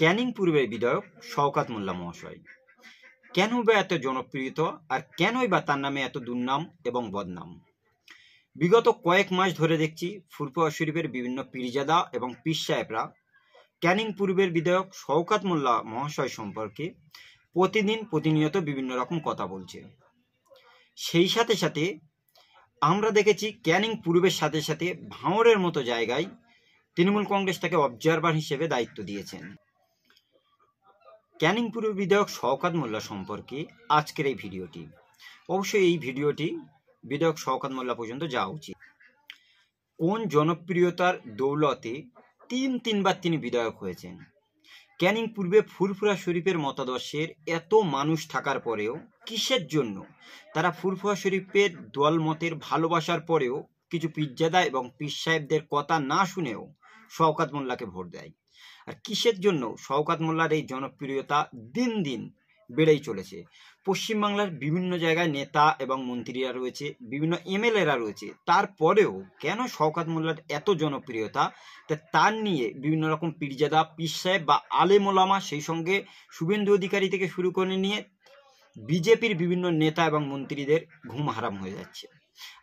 ক্যানিং পূর্বের বিধায়ক শওকত মোল্লা মহাশয় কেন বা এত জনপ্রিয়তা আর কেনই বা তার নামে এত দুর্নাম এবং বদনাম। বিগত কয়েক মাস ধরে দেখছি ফুরফুরা শরীফের বিভিন্ন পীরজাদা এবং পীর সাহেবরা ক্যানিং পূর্বের বিধায়ক শওকত মোল্লা মহাশয় সম্পর্কে প্রতিনিয়ত বিভিন্ন রকম কথা বলছে। সেই সাথে সাথে আমরা দেখেছি ক্যানিং পূর্বের সাথে সাথে ভাঙড়ের মতো জায়গায় তৃণমূল কংগ্রেস তাকে অবজারভার হিসেবে দায়িত্ব দিয়েছেন। ক্যানিং পূর্বের বিধায়ক শওকত মোল্লা সম্পর্কে আজকের এই ভিডিওটি। অবশ্যই এই ভিডিওটি বিধায়ক শওকত মোল্লা পর্যন্ত যাওয়া উচিত। কোন জনপ্রিয়তার দৌলতে তিনবার তিনি বিধায়ক হয়েছেন। ক্যানিং পূর্বে ফুরফুরা শরীফের মতাদর্শের এত মানুষ থাকার পরেও কিসের জন্য তারা ফুরফুরা শরীফের দলমতের ভালোবাসার পরেও কিছু পীরজাদা এবং পীর সাহেবদের কথা না শুনেও শওকত মোল্লাকে ভোট দেয়। আর কিসের জন্য শওকত মোল্লার এই জনপ্রিয়তা দিন দিন বেড়েই চলেছে। পশ্চিমবাংলার বিভিন্ন জায়গায় নেতা এবং মন্ত্রীরা রয়েছে, বিভিন্ন এমএলএরা রয়েছে, তারপরেও কেন শওকত মোল্লার এত জনপ্রিয়তা তার নিয়ে বিভিন্ন রকম পীরজাদা পীর সাহেব বা আলেম ওলামা, সেই সঙ্গে শুভেন্দু অধিকারী থেকে শুরু করে নিয়ে বিজেপির বিভিন্ন নেতা এবং মন্ত্রীদের ঘুম হারাম হয়ে যাচ্ছে।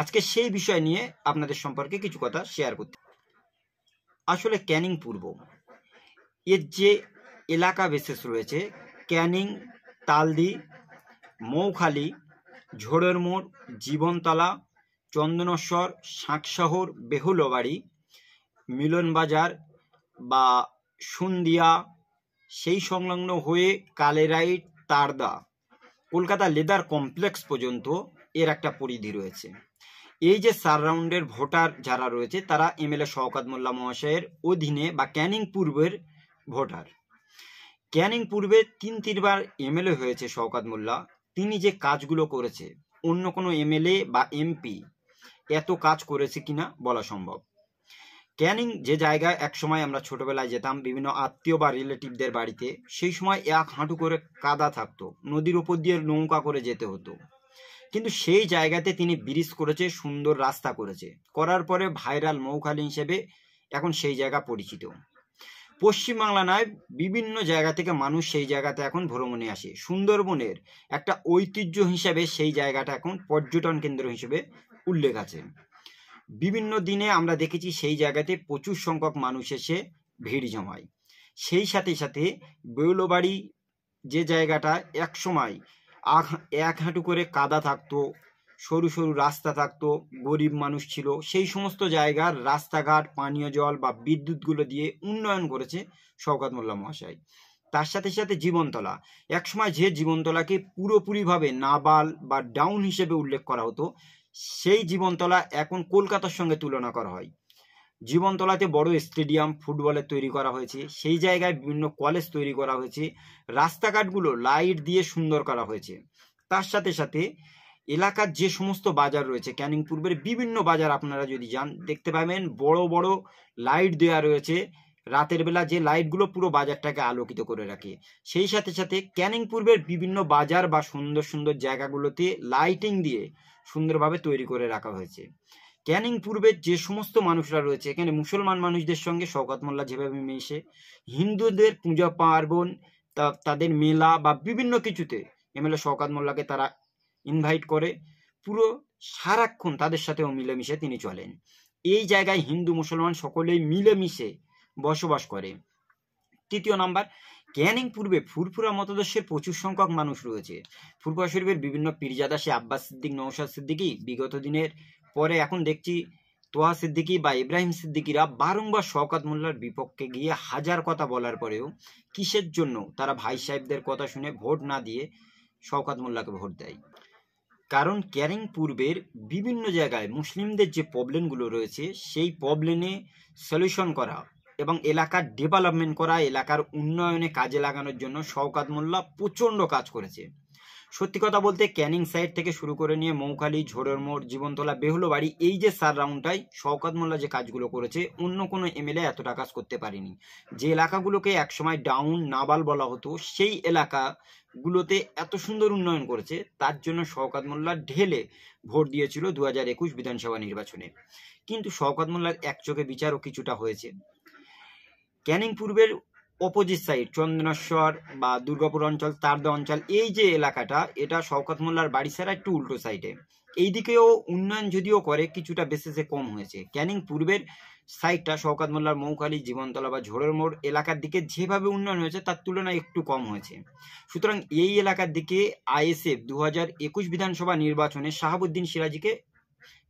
আজকে সেই বিষয় নিয়ে আপনাদের সম্পর্কে কিছু কথা শেয়ার করতে। আসলে ক্যানিং পূর্ব এর যে এলাকা বিশেষ রয়েছে, ক্যানিং, তালদি, মৌখালি, ঝোড়ের মোড়, জীবনতলা, চন্দনেশ্বর, শাঁকশহর, বেহুলবাড়ি, মিলনবাজার বা সন্ধিয়া, সেই সংলগ্ন হয়ে কালেরাইট, তারদা, কলকাতা লেদার কমপ্লেক্স পর্যন্ত এর একটা পরিধি রয়েছে। এই যে সারাউন্ডের ভোটার যারা রয়েছে তারা এমএলএ শওকত মোল্লা মহাশয়ের অধীনে বা ক্যানিং পূর্বের ভোটার। ক্যানিং পূর্বে তিনবার এমএলএ হয়েছে শওকত মোল্লা। তিনি যে কাজগুলো করেছে অন্য কোনো এমএলএ বা এমপি এত কাজ করেছে কিনা বলা সম্ভব। ক্যানিং যে জায়গায় একসময় আমরা ছোটবেলায় যেতাম বিভিন্ন আত্মীয় বা রিলেটিভদের বাড়িতে, সেই সময় এক হাঁটু করে কাদা থাকতো, নদীর উপর দিয়ে নৌকা করে যেতে হতো। কিন্তু সেই জায়গাতে তিনি ব্রিজ করেছে, সুন্দর রাস্তা করেছে, করার পরে ভাইরাল মৌখালি হিসেবে এখন সেই জায়গা পরিচিত। পশ্চিমবাংলা নয়, বিভিন্ন জায়গা থেকে মানুষ সেই জায়গাতে এখন ভ্রমণে আসে। সুন্দরবনের একটা ঐতিহ্য হিসেবে সেই জায়গাটা এখন পর্যটন কেন্দ্র হিসেবে উল্লেখ আছে। বিভিন্ন দিনে আমরা দেখেছি সেই জায়গাতে প্রচুর সংখ্যক মানুষ এসে ভিড় জমায়। সেই সাথে সাথে বেহুলবাড়ি যে জায়গাটা একসময় এক হাঁটু করে কাদা থাকতো, সরু সরু রাস্তা থাকতো, গরিব মানুষ ছিল, সেই সমস্ত জায়গার রাস্তাঘাট, পানীয় জল বা বিদ্যুৎগুলো দিয়ে উন্নয়ন করেছে শওকত মোল্লা মহাশয়। তার সাথে সাথে জীবনতলা, একসময় যে জীবনতলাকে পুরোপুরিভাবে নাবাল বা ডাউন হিসেবে উল্লেখ করা হতো, সেই জীবনতলা এখন কলকাতার সঙ্গে তুলনা করা হয়। জীবনতলাতে বড় স্টেডিয়াম ফুটবলের তৈরি করা হয়েছে, সেই জায়গায় বিভিন্ন কলেজ তৈরি করা হয়েছে, রাস্তাঘাটগুলো লাইট দিয়ে সুন্দর করা হয়েছে। তার সাথে সাথে এলাকার যে সমস্ত বাজার রয়েছে, ক্যানিং পূর্বের বিভিন্ন বাজার আপনারা যদি যান দেখতে পাবেন বড় বড় লাইট দেওয়া রয়েছে। রাতের বেলা যে লাইটগুলো পুরো বাজারটাকে আলোকিত করে রাখে। সেই সাথে সাথে ক্যানিং পূর্বের বিভিন্ন বাজার বা সুন্দর সুন্দর জায়গাগুলোতে লাইটিং দিয়ে সুন্দরভাবে তৈরি করে রাখা হয়েছে। ক্যানিং পূর্বের যে সমস্ত মানুষরা রয়েছে, এখানে মুসলমান মানুষদের সঙ্গে শওকত মোল্লা যেভাবে মিশে, হিন্দুদের পূজা পার্বণ, তাদের মেলা বা বিভিন্ন কিছুতে এমএলএ শওকত মোল্লাকে তারা ইনভাইট করে, পুরো সারাক্ষণ তাদের সাথেও মিলেমিশে তিনি চলেন। এই জায়গায় হিন্দু মুসলমান সকলেই মিলেমিশে বসবাস করে। তৃতীয় নাম্বার, ক্যানিং পূর্বে ফুরফুরা মতাদর্শের প্রচুর সংখ্যক মানুষ রয়েছে। ফুরফুরা শরীফের বিভিন্ন পীরজাদা, সে আব্বাস সিদ্দিক, নওশাদ সিদ্দিকী, বিগত দিনের পরে এখন দেখছি তোহা সিদ্দিকী বা ইব্রাহিম সিদ্দিকীরা বারংবার শওকত মোল্লার বিপক্ষে গিয়ে হাজার কথা বলার পরেও কিসের জন্য তারা ভাই সাহেবদের কথা শুনে ভোট না দিয়ে শওকত মোল্লাকে ভোট দেয়। কারণ ক্যানিং পূর্বের বিভিন্ন জায়গায় মুসলিমদের যে প্রবলেমগুলো রয়েছে সেই প্রবলেমে সলিউশন করা এবং এলাকার ডেভেলপমেন্ট করা, এলাকার উন্নয়নে কাজে লাগানোর জন্য শওকত মোল্লা প্রচণ্ড কাজ করেছে। সত্যি কথা বলতে ক্যানিং সাইড থেকে শুরু করে নিয়ে মৌখালি, ঝোড়ের মোড়, জীবনতলা, বেহুলবাড়ি, এই যে সারাউন্ডটাই শওকত মোল্লা যে কাজগুলো করেছে অন্য কোনো এমএলএ এতটা কাজ করতে পারেনি। যে এলাকাগুলোকে একসময় ডাউন, নাবাল বলা হতো, সেই এলাকাগুলোতে এত সুন্দর উন্নয়ন করেছে। তার জন্য শওকত মোল্লা ঢেলে ভোট দিয়েছিল 2021 বিধানসভা নির্বাচনে। কিন্তু শওকত মোল্লার এক চোখে বিচারও কিছুটা হয়েছে। ক্যানিং পূর্বের অপোজিট সাইড চন্দনেশ্বর বা দুর্গাপুর অঞ্চল, তারদা অঞ্চল, এই যে এলাকাটা, এটা শওকত মোল্লার বাড়ি ছাড়া একটু উল্টো সাইডে। এইদিকেও উন্নয়ন যদিও করে, কিছুটা বেসিসে কম হয়েছে। ক্যানিং পূর্বের সাইডটা শওকত মোল্লার মৌখালি, জীবনতলা বা ঝোড়ের মোড় এলাকার দিকে যেভাবে উন্নয়ন হয়েছে তার তুলনায় একটু কম হয়েছে। সুতরাং এই এলাকার দিকে আইএসএফ 2021 বিধানসভা নির্বাচনে শাহাবুদ্দিন সিরাজীকে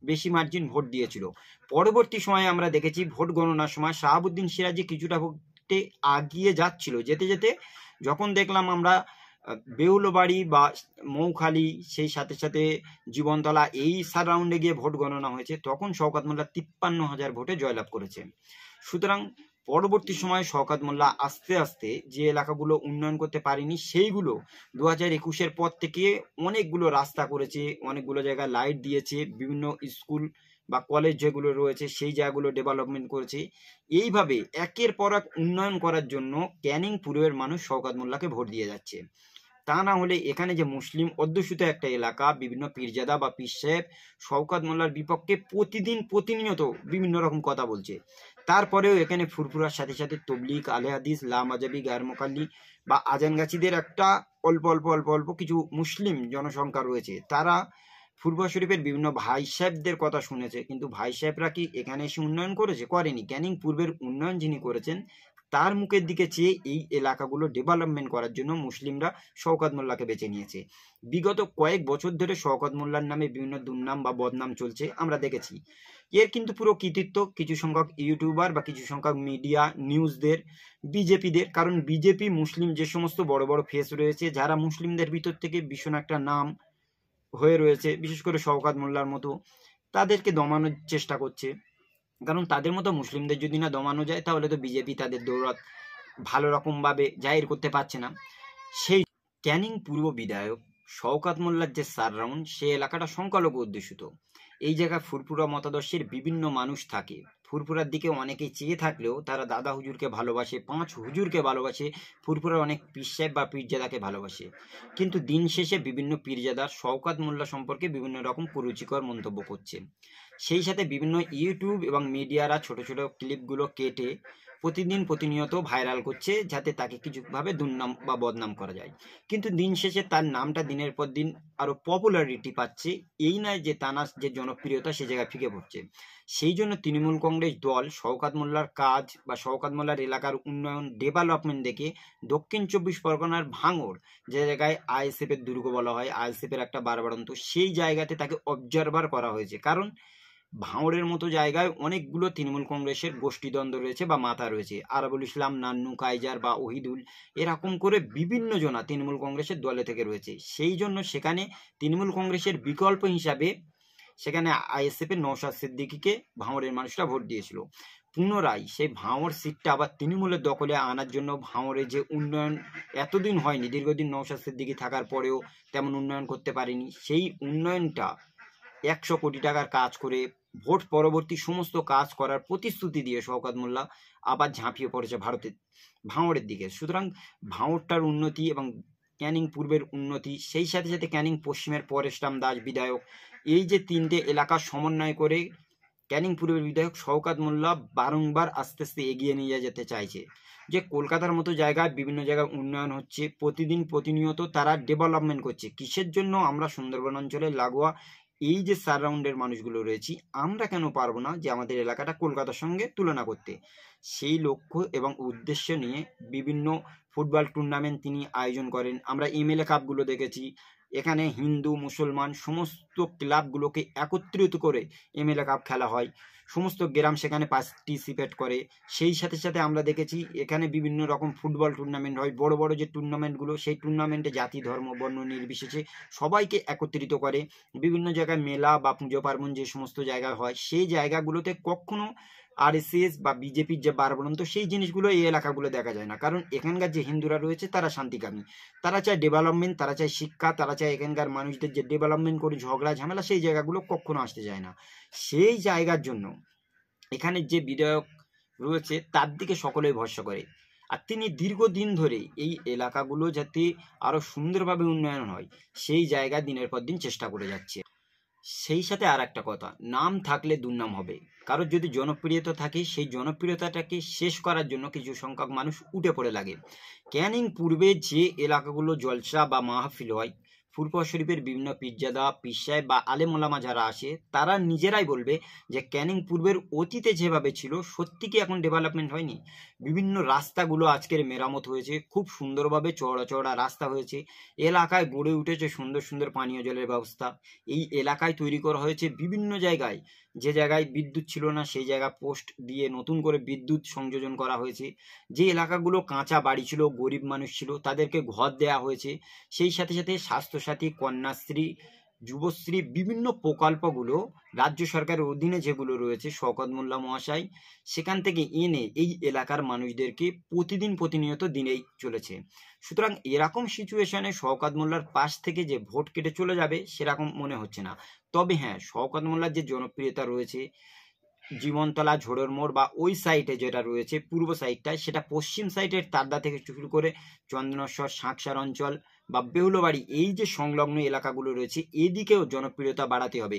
বেশি মার্জিন ভোট দিয়েছিল। পরবর্তী সময়ে আমরা দেখেছি ভোট গণনার সময় শাহাবুদ্দিন সিরাজী কিছুটা ভোটে আগিয়ে যাচ্ছিল, যেতে যেতে যখন দেখলাম আমরা বেউলবাড়ি বা মৌখালি, সেই সাথে সাথে জীবনতলা, এই সারাউন্ডে গিয়ে ভোট গণনা হয়েছে, তখন শওকত মোল্লা 53,000 ভোটে জয়লাভ করেছে। সুতরাং পরবর্তী সময়ে শওকত মোল্লা আস্তে আস্তে যে এলাকাগুলো উন্নয়ন করতে পারেনি সেইগুলো 2021-এর পর থেকে অনেকগুলো রাস্তা করেছে, অনেকগুলো জায়গায় লাইট দিয়েছে, বিভিন্ন স্কুল বা কলেজ যেগুলো রয়েছে সেই জায়গাগুলো ডেভেলপমেন্ট করেছে। এইভাবে একের পর এক উন্নয়ন করার জন্য ক্যানিং পূর্বের মানুষ শওকত মোল্লাকে ভোট দিয়ে যাচ্ছে। তা না হলে এখানে যে মুসলিম অধ্যুষিত একটা এলাকা, বিভিন্ন পীরজাদা বা পীর সাহেব শওকত মোল্লার বিপক্ষে প্রতিনিয়ত বিভিন্ন রকম কথা বলছে। তারপরেও এখানে ফুরফুরার সাথে সাথে তবলিগ, আলে হাদিস, লামাজাবি, গায়ের মোকাল্লি বা আজানগাছিদের একটা অল্প অল্প অল্প অল্প কিছু মুসলিম জনসংখ্যা রয়েছে। তারা ফুরফুরা শরীফের বিভিন্ন ভাই সাহেবদের কথা শুনেছে, কিন্তু ভাই সাহেবরা কি এখানে এসে উন্নয়ন করেছে? করেনি। ক্যানিং পূর্বের উন্নয়ন যিনি করেছেন তার মুখের দিকে চেয়ে এই এলাকাগুলো ডেভেলপমেন্ট করার জন্য মুসলিমরা শওকত মোল্লাকে বেছে নিয়েছে। বিগত কয়েক বছর ধরে শওকত মোল্লার নামে বিভিন্ন দুর্নাম বা বদনাম চলছে, আমরা দেখেছি। এর কিন্তু পুরো কৃতিত্ব কিছু সংখ্যক ইউটিউবার বা কিছু সংখ্যক মিডিয়া নিউজদের, বিজেপিদের। কারণ বিজেপি মুসলিম যে সমস্ত বড় বড় ফেস রয়েছে, যারা মুসলিমদের ভিতর থেকে ভীষণ একটা নাম হয়ে রয়েছে, বিশেষ করে শওকত মোল্লার মতো, তাদেরকে দমানোর চেষ্টা করছে। কারণ তাদের মতো মুসলিমদের যদি না দমানো যায়, তাহলে তো বিজেপি তাদের দৌলত ভালো রকমভাবে জাহির করতে পারছে না। সেই ক্যানিং পূর্ব বিধায়ক শওকত মোল্লার যে সারাউন্ড, সে এলাকাটা সংখ্যালঘু অধ্যুষিত। এই জায়গায় ফুরফুরা মতাদর্শের বিভিন্ন মানুষ থাকে। ফুরফুরার দিকে অনেকেই চেয়ে থাকলেও তারা দাদা হুজুরকে ভালোবাসে, 5 হুজুরকে ভালোবাসে, ফুরফুরার অনেক পীর সাহেব বা পীরজাদাকে ভালোবাসে। কিন্তু দিন শেষে বিভিন্ন পীরজাদার শওকত মোল্লা সম্পর্কে বিভিন্ন রকম কুরুচিকর মন্তব্য করছে। সেই সাথে বিভিন্ন ইউটিউব এবং মিডিয়ারা ছোট ছোট ক্লিপগুলো কেটে প্রতিনিয়ত ভাইরাল করছে, যাতে তাকে কিছুভাবে দুর্নাম বা বদনাম করা যায়। কিন্তু দিন শেষে তার নামটা দিনের পর দিন আরো পপুলারিটি পাচ্ছে, এই নয় যে তার যে জনপ্রিয়তা সে জায়গায় ফিকে পড়ছে। সেই জন্য তৃণমূল কংগ্রেস দল শওকত মোল্লার কাজ বা শওকত মোল্লার এলাকার উন্নয়ন ডেভেলপমেন্ট দেখে দক্ষিণ 24 পরগনার ভাঙড়, যে জায়গায় আইএসএফ এর দুর্গ বলা হয়, আইএসএফ এর একটা বারবারন্ত, সেই জায়গাতে তাকে অবজারভার করা হয়েছে। কারণ ভাঙড়ের মতো জায়গায় অনেকগুলো তৃণমূল কংগ্রেসের গোষ্ঠীদ্বন্দ্ব রয়েছে বা মাথা রয়েছে, আরাবুল ইসলাম, নান্নু, কাইজার বা ওহিদুল, এরকম করে বিভিন্ন জনা তৃণমূল কংগ্রেসের দলে থেকে রয়েছে। সেই জন্য সেখানে তৃণমূল কংগ্রেসের বিকল্প হিসাবে সেখানে আইএসএফ এর নওশাদ সিদ্দিকীকে ভাঙড়ের মানুষরা ভোট দিয়েছিল। পুনরায় সেই ভাঙড় সিটটা আবার তৃণমূলের দখলে আনার জন্য ভাঙড়ে যে উন্নয়ন এতদিন হয়নি, দীর্ঘদিন নওশাদ সিদ্দিকী থাকার পরেও তেমন উন্নয়ন করতে পারেনি, সেই উন্নয়নটা 100 কোটি টাকার কাজ করে ভোট পরবর্তী সমস্ত কাজ করার প্রতিশ্রুতি দিয়ে শওকত মোল্লা আবার ঝাঁপিয়ে পড়েছে ভারতের ভাঙড়ের দিকে। সুতরাং ভাঙড়টার উন্নতি এবং ক্যানিং পূর্বের উন্নতি, সেই সাথে সাথে ক্যানিং পশ্চিমের পরেশরাম দাস বিধায়ক, এই যে তিনটে এলাকা সমন্বয় করে ক্যানিং পূর্বের বিধায়ক শওকত মোল্লা বারংবার আস্তে আস্তে এগিয়ে নিয়ে যেতে চাইছে। যে কলকাতার মতো জায়গায় বিভিন্ন জায়গায় উন্নয়ন হচ্ছে, প্রতিনিয়ত তারা ডেভেলপমেন্ট করছে। কিসের জন্য আমরা সুন্দরবন অঞ্চলে লাগোয়া এই যে সারাউন্ডের মানুষগুলো রয়েছি, আমরা কেন পারবো না যে আমাদের এলাকাটা কলকাতার সঙ্গে তুলনা করতে? সেই লক্ষ্য এবং উদ্দেশ্য নিয়ে বিভিন্ন ফুটবল টুর্নামেন্ট তিনি আয়োজন করেন। আমরা এমএলএ কাপগুলো দেখেছি, এখানে হিন্দু মুসলমান সমস্ত ক্লাবগুলোকে একত্রিত করে এমএলএ কাপ খেলা হয়, সমস্ত গ্রাম সেখানে পার্টিসিপেট করে। সেই সাথে সাথে আমরা দেখেছি এখানে বিভিন্ন রকম ফুটবল টুর্নামেন্ট হয়, বড় বড় যে টুর্নামেন্টগুলো, সেই টুর্নামেন্টে জাতি ধর্ম বর্ণ নির্বিশেষে সবাইকে একত্রিত করে। বিভিন্ন জায়গায় মেলা বা পুজো পার্বণ যে সমস্ত জায়গায় হয়, সেই জায়গাগুলোতে কখনো আরএসএস বা বিজেপির যে বারবারন্ত, সেই জিনিসগুলো এই এলাকাগুলো দেখা যায় না। কারণ এখানকার যে হিন্দুরা রয়েছে তারা শান্তিকামী, তারা চায় ডেভেলপমেন্ট, তারা চায় শিক্ষা, তারা চায় এখানকার মানুষদের যে ডেভেলপমেন্ট করে ঝগড়া ঝামেলা, সেই জায়গাগুলো কখনো আসতে যায় না। সেই জায়গার জন্য এখানে যে বিধায়ক রয়েছে তার দিকে সকলেই ভরসা করে, আর তিনি দীর্ঘদিন ধরে এই এলাকাগুলো যাতে আরো সুন্দরভাবে উন্নয়ন হয় সেই জায়গা দিনের পর দিন চেষ্টা করে যাচ্ছে। সেই সাথে আর একটা কথা, নাম থাকলে দুর্নাম হবে। কারোর যদি জনপ্রিয়তা থাকে, সেই জনপ্রিয়তাটাকে শেষ করার জন্য কিছু সংখ্যক মানুষ উঠে পড়ে লাগে। ক্যানিং পূর্বে যে এলাকাগুলো জলসা বা মাহফিল হয়, ফুরফুরা শরীফের বিভিন্ন পীরজাদা, পীর সাহেব বা আলেম ওলামা যারা আসে, তারা নিজেরাই বলবে যে ক্যানিং পূর্বের অতীতে যেভাবে ছিল, সত্যি কি এখন ডেভেলপমেন্ট হয়নি? বিভিন্ন রাস্তাগুলো আজকের মেরামত হয়েছে, খুব সুন্দরভাবে চওড়া চওড়া রাস্তা হয়েছে, এলাকায় গড়ে উঠেছে সুন্দর সুন্দর পানীয় জলের ব্যবস্থা। এই এলাকায় তৈরি করা হয়েছে বিভিন্ন জায়গায়, যে জায়গায় বিদ্যুৎ ছিল না সেই জায়গায় পোস্ট দিয়ে নতুন করে বিদ্যুৎ সংযোজন করা হয়েছে। যে এলাকাগুলো কাঁচা বাড়ি ছিল, গরিব মানুষ ছিল, তাদেরকে ঘর দেয়া হয়েছে। সেই সাথে সাথে স্বাস্থ্যসাথী, কন্যাশ্রী, যুবশ্রী বিভিন্ন প্রকল্পগুলো রাজ্য সরকারের অধীনে যেগুলো রয়েছে, শওকত মোল্লা মহাশয় সেখান থেকে এনে এই এলাকার মানুষদেরকে প্রতিনিয়ত দিনেই চলেছে। সুতরাং এরকম সিচুয়েশনে শওকত মোল্লার পাশ থেকে যে ভোট কেটে চলে যাবে সেরকম মনে হচ্ছে না। তবে হ্যাঁ, শওকত মোল্লার যে জনপ্রিয়তা রয়েছে জীবনতলা, ঝোড়ের মোড় বা ওই সাইডে যেটা রয়েছে পূর্ব সাইডটায়, সেটা পশ্চিম সাইডের তারদা থেকে শুরু করে চন্দনেশ্বর, শাঁকসার অঞ্চল বা বেহুলবাড়ি, এই যে সংলগ্ন এলাকাগুলো রয়েছে, এদিকেও জনপ্রিয়তা বাড়াতে হবে।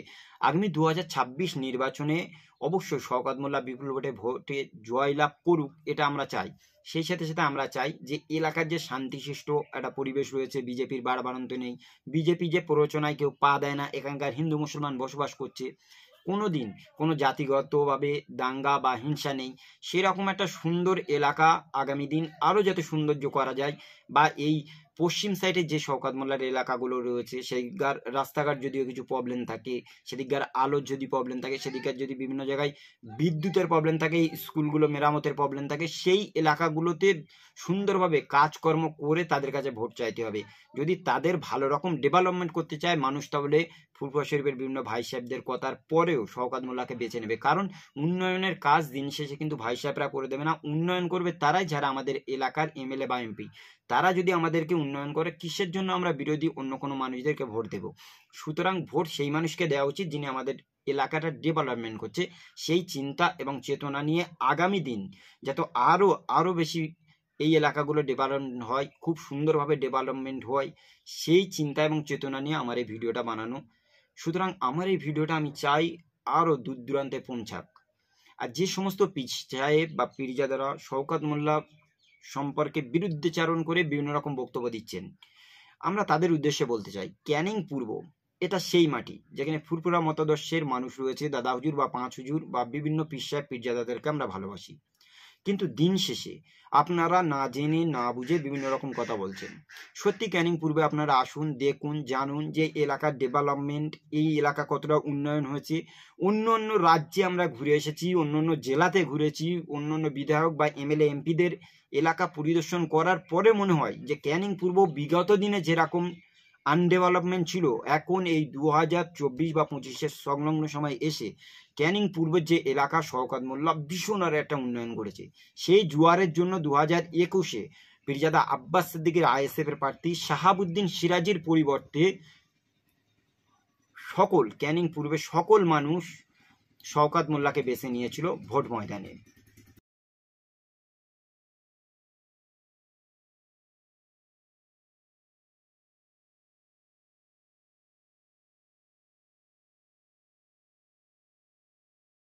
আগামী 2026 নির্বাচনে অবশ্যই শওকত মোল্লা বিপুল ভোটে জয়লাভ করুক, এটা আমরা চাই। সেই সাথে সাথে আমরা চাই যে এলাকার যে শান্তিশিষ্ট একটা পরিবেশ রয়েছে, বিজেপির বাড়বাড়ন্ত নেই, বিজেপি যে প্ররোচনায় কেউ পা দেয় না, এখানকার হিন্দু মুসলমান বসবাস করছে, কোনোদিন কোনো জাতিগতভাবে দাঙ্গা বা হিংসা নেই, সেরকম একটা সুন্দর এলাকা আগামী দিন আরও যাতে সৌন্দর্য করা যায়। বা এই পশ্চিম সাইডে যে শওকত মোল্লার এলাকাগুলো রয়েছে, সেইদিককার রাস্তাঘাট যদিও কিছু প্রবলেম থাকে, সেদিককার আলোর যদি প্রবলেম থাকে, সেদিককার যদি বিভিন্ন জায়গায় বিদ্যুতের প্রবলেম থাকে, স্কুলগুলো মেরামতের প্রবলেম থাকে, সেই এলাকাগুলোতে সুন্দরভাবে কাজকর্ম করে তাদের কাছে ভোট চাইতে হবে। যদি তাদের ভালো রকম ডেভেলপমেন্ট করতে চায় মানুষ, তাহলে ফুরফুরা শরীফের বিভিন্ন ভাই সাহেবদের কথার পরেও শওকত মোল্লাকে বেছে নেবে। কারণ উন্নয়নের কাজ দিন শেষে কিন্তু ভাই সাহেবরা করে দেবে না, উন্নয়ন করবে তারাই যারা আমাদের এলাকার এমএলএ বা এমপি। তারা যদি আমাদেরকে উন্নয়ন করে, কিসের জন্য আমরা বিরোধী অন্য কোনো মানুষদেরকে ভোট দেব? সুতরাং ভোট সেই মানুষকে দেওয়া উচিত যিনি আমাদের এলাকাটা ডেভেলপমেন্ট করছে। সেই চিন্তা এবং চেতনা নিয়ে আগামী দিন যাতে আরও বেশি এই এলাকাগুলো ডেভেলপমেন্ট হয়, খুব সুন্দরভাবে ডেভেলপমেন্ট হয়, সেই চিন্তা এবং চেতনা নিয়ে আমার এই ভিডিওটা বানানো। সুতরাং আমার এই ভিডিওটা আমি চাই আরও দূর দূরান্তে পৌঁছাক। আর যে সমস্ত পীর সাহেব বা পীরজাদারা শওকত মোল্লা সম্পর্কে বিরুদ্ধচারণ করে বিভিন্ন রকম বক্তব্য দিচ্ছেন, আমরা তাদের উদ্দেশ্যে বলতে চাই, ক্যানিং পূর্ব এটা সেই মাটি যেখানে ফুরফুরা মতাদর্শের মানুষ রয়েছে, দাদা হুজুর বা পাঁচ হুজুর বা বিভিন্ন পীর সাহেব পীরজাদাদেরকে আমরা ভালোবাসি। কিন্তু দিন শেষে আপনারা না জেনে না বুঝে বিভিন্ন রকম কথা বলছেন। সত্যি ক্যানিং পূর্বে আপনারা আসুন, দেখুন, জানুন যে এলাকার ডেভেলপমেন্ট, এই এলাকা কতটা উন্নয়ন হয়েছে। অন্য অন্য রাজ্যে আমরা ঘুরে এসেছি, অন্য অন্য জেলাতে ঘুরেছি, অন্য অন্য বিধায়ক বা এমএলএ এমপিদের এলাকা পরিদর্শন করার পরে মনে হয় যে ক্যানিং পূর্ব বিগত দিনে যেরকম আনডেভেলপমেন্ট ছিল, এখন এই 2024 বা 25-এর সংলগ্ন সময় এসে ক্যানিং পূর্বের যে এলাকা শওকত মোল্লা ভীষণ আর একটা উন্নয়ন করেছে। সেই জোয়ারের জন্য 2021-এ পীরজাদা আব্বাস সিদ্দিকীর আইএসএফ এর প্রার্থী শাহাবুদ্দিন সিরাজির পরিবর্তে ক্যানিং পূর্বে সকল মানুষ শওকত মোল্লাকে বেছে নিয়েছিল ভোট ময়দানে।